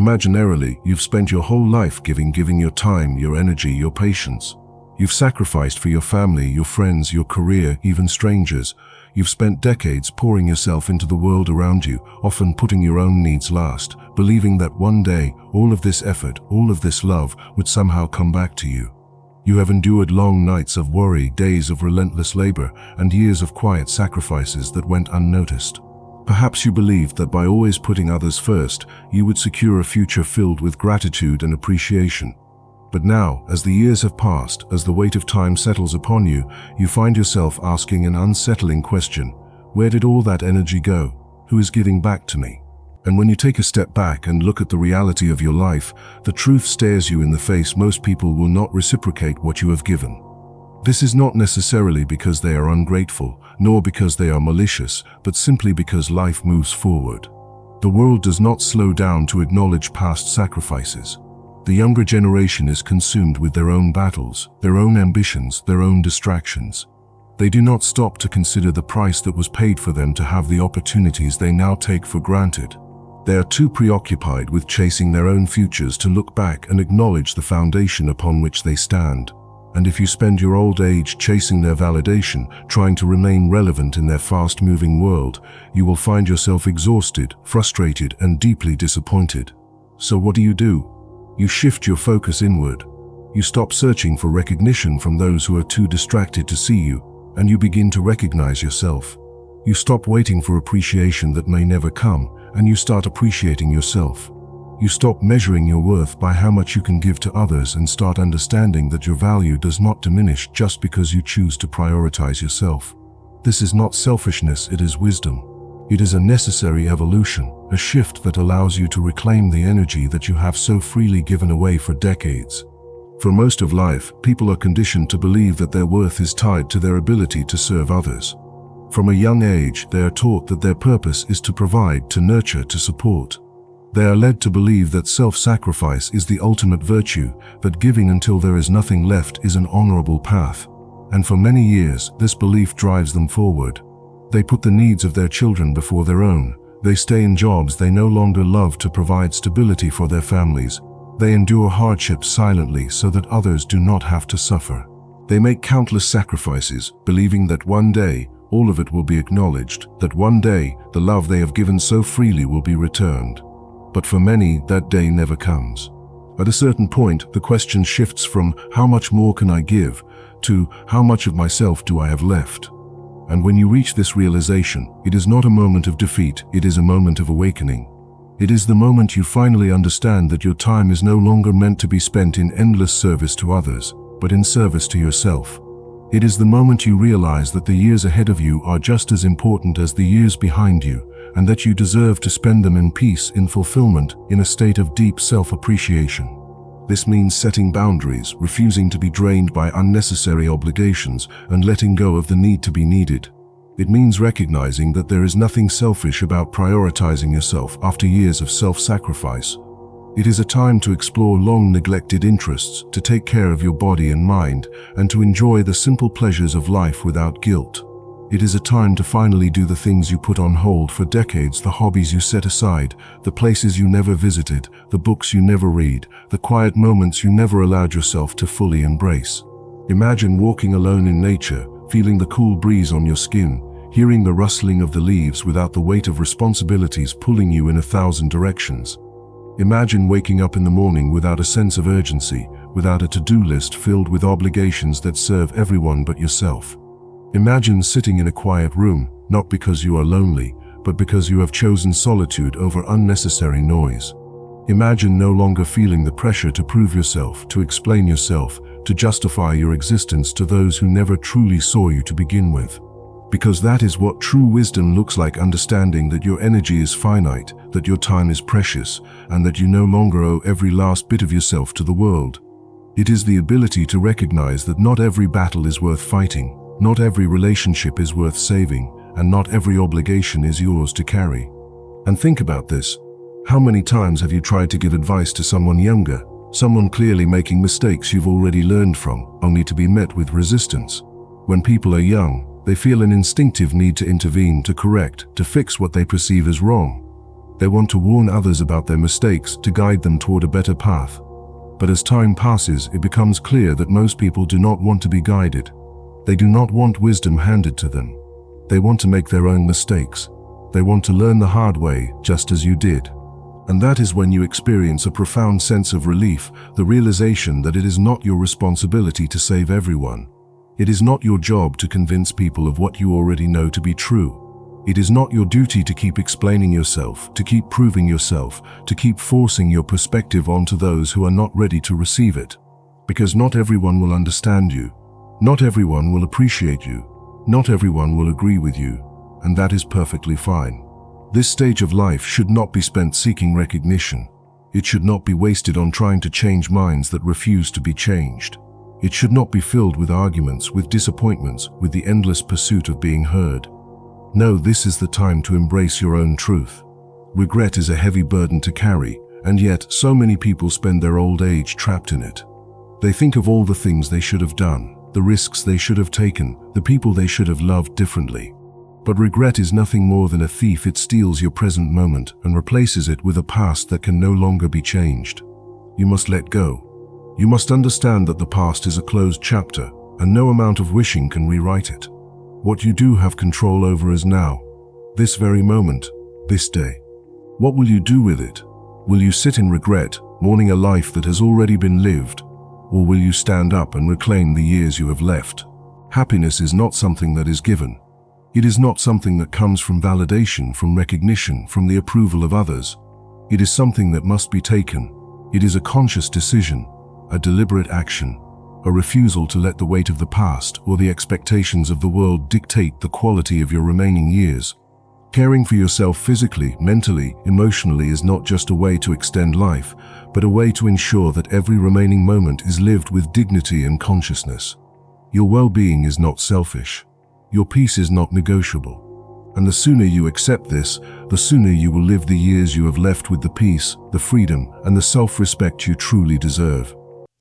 Imaginarily, you've spent your whole life giving your time, your energy, your patience. You've sacrificed for your family, your friends, your career, even strangers. You've spent decades pouring yourself into the world around you, often putting your own needs last, believing that one day, all of this effort, all of this love would somehow come back to you. You have endured long nights of worry, days of relentless labor, and years of quiet sacrifices that went unnoticed. Perhaps you believed that by always putting others first, you would secure a future filled with gratitude and appreciation. But now, as the years have passed, as the weight of time settles upon you, you find yourself asking an unsettling question. Where did all that energy go? Who is giving back to me? And when you take a step back and look at the reality of your life, the truth stares you in the face. Most people will not reciprocate what you have given. This is not necessarily because they are ungrateful, nor because they are malicious, but simply because life moves forward. The world does not slow down to acknowledge past sacrifices. The younger generation is consumed with their own battles, their own ambitions, their own distractions. They do not stop to consider the price that was paid for them to have the opportunities they now take for granted. They are too preoccupied with chasing their own futures to look back and acknowledge the foundation upon which they stand. And if you spend your old age chasing their validation, trying to remain relevant in their fast-moving world, you will find yourself exhausted, frustrated, and deeply disappointed. So what do? You shift your focus inward. You stop searching for recognition from those who are too distracted to see you, and you begin to recognize yourself. You stop waiting for appreciation that may never come, and you start appreciating yourself. You stop measuring your worth by how much you can give to others and start understanding that your value does not diminish just because you choose to prioritize yourself. This is not selfishness, it is wisdom. It is a necessary evolution, a shift that allows you to reclaim the energy that you have so freely given away for decades. For most of life, people are conditioned to believe that their worth is tied to their ability to serve others. From a young age, they are taught that their purpose is to provide, to nurture, to support. They are led to believe that self-sacrifice is the ultimate virtue, that giving until there is nothing left is an honorable path. And for many years, this belief drives them forward. They put the needs of their children before their own. They stay in jobs they no longer love to provide stability for their families. They endure hardships silently so that others do not have to suffer. They make countless sacrifices, believing that one day, all of it will be acknowledged, that one day, the love they have given so freely will be returned. But for many, that day never comes. At a certain point, the question shifts from how much more can I give to how much of myself do I have left? And when you reach this realization, it is not a moment of defeat, it is a moment of awakening. It is the moment you finally understand that your time is no longer meant to be spent in endless service to others, but in service to yourself. It is the moment you realize that the years ahead of you are just as important as the years behind you, and that you deserve to spend them in peace, in fulfillment, in a state of deep self-appreciation. This means setting boundaries, refusing to be drained by unnecessary obligations, and letting go of the need to be needed. It means recognizing that there is nothing selfish about prioritizing yourself after years of self-sacrifice. It is a time to explore long-neglected interests, to take care of your body and mind, and to enjoy the simple pleasures of life without guilt. It is a time to finally do the things you put on hold for decades, the hobbies you set aside, the places you never visited, the books you never read, the quiet moments you never allowed yourself to fully embrace. Imagine walking alone in nature, feeling the cool breeze on your skin, hearing the rustling of the leaves without the weight of responsibilities pulling you in 1,000 directions. Imagine waking up in the morning without a sense of urgency, without a to-do list filled with obligations that serve everyone but yourself. Imagine sitting in a quiet room, not because you are lonely, but because you have chosen solitude over unnecessary noise. Imagine no longer feeling the pressure to prove yourself, to explain yourself, to justify your existence to those who never truly saw you to begin with. Because that is what true wisdom looks like, understanding that your energy is finite, that your time is precious, and that you no longer owe every last bit of yourself to the world. It is the ability to recognize that not every battle is worth fighting, not every relationship is worth saving, and not every obligation is yours to carry. And think about this. How many times have you tried to give advice to someone younger, someone clearly making mistakes you've already learned from, only to be met with resistance? When people are young, they feel an instinctive need to intervene, to correct, to fix what they perceive as wrong. They want to warn others about their mistakes, to guide them toward a better path. But as time passes, it becomes clear that most people do not want to be guided. They do not want wisdom handed to them. They want to make their own mistakes. They want to learn the hard way, just as you did. And that is when you experience a profound sense of relief, the realization that it is not your responsibility to save everyone. It is not your job to convince people of what you already know to be true. It is not your duty to keep explaining yourself, to keep proving yourself, to keep forcing your perspective onto those who are not ready to receive it. Because not everyone will understand you. Not everyone will appreciate you. Not everyone will agree with you. And that is perfectly fine. This stage of life should not be spent seeking recognition. It should not be wasted on trying to change minds that refuse to be changed. It should not be filled with arguments, with disappointments, with the endless pursuit of being heard. No, this is the time to embrace your own truth. Regret is a heavy burden to carry, and yet so many people spend their old age trapped in it. They think of all the things they should have done, the risks they should have taken, the people they should have loved differently. But regret is nothing more than a thief. It steals your present moment and replaces it with a past that can no longer be changed. You must let go. You must understand that the past is a closed chapter, and no amount of wishing can rewrite it. What you do have control over is now, this very moment, this day. What will you do with it? Will you sit in regret, mourning a life that has already been lived? Or will you stand up and reclaim the years you have left? Happiness is not something that is given. It is not something that comes from validation, from recognition, from the approval of others. It is something that must be taken. It is a conscious decision, a deliberate action, a refusal to let the weight of the past or the expectations of the world dictate the quality of your remaining years. Caring for yourself physically, mentally, emotionally is not just a way to extend life, but a way to ensure that every remaining moment is lived with dignity and consciousness. Your well-being is not selfish. Your peace is not negotiable. And the sooner you accept this, the sooner you will live the years you have left with the peace, the freedom, and the self-respect you truly deserve.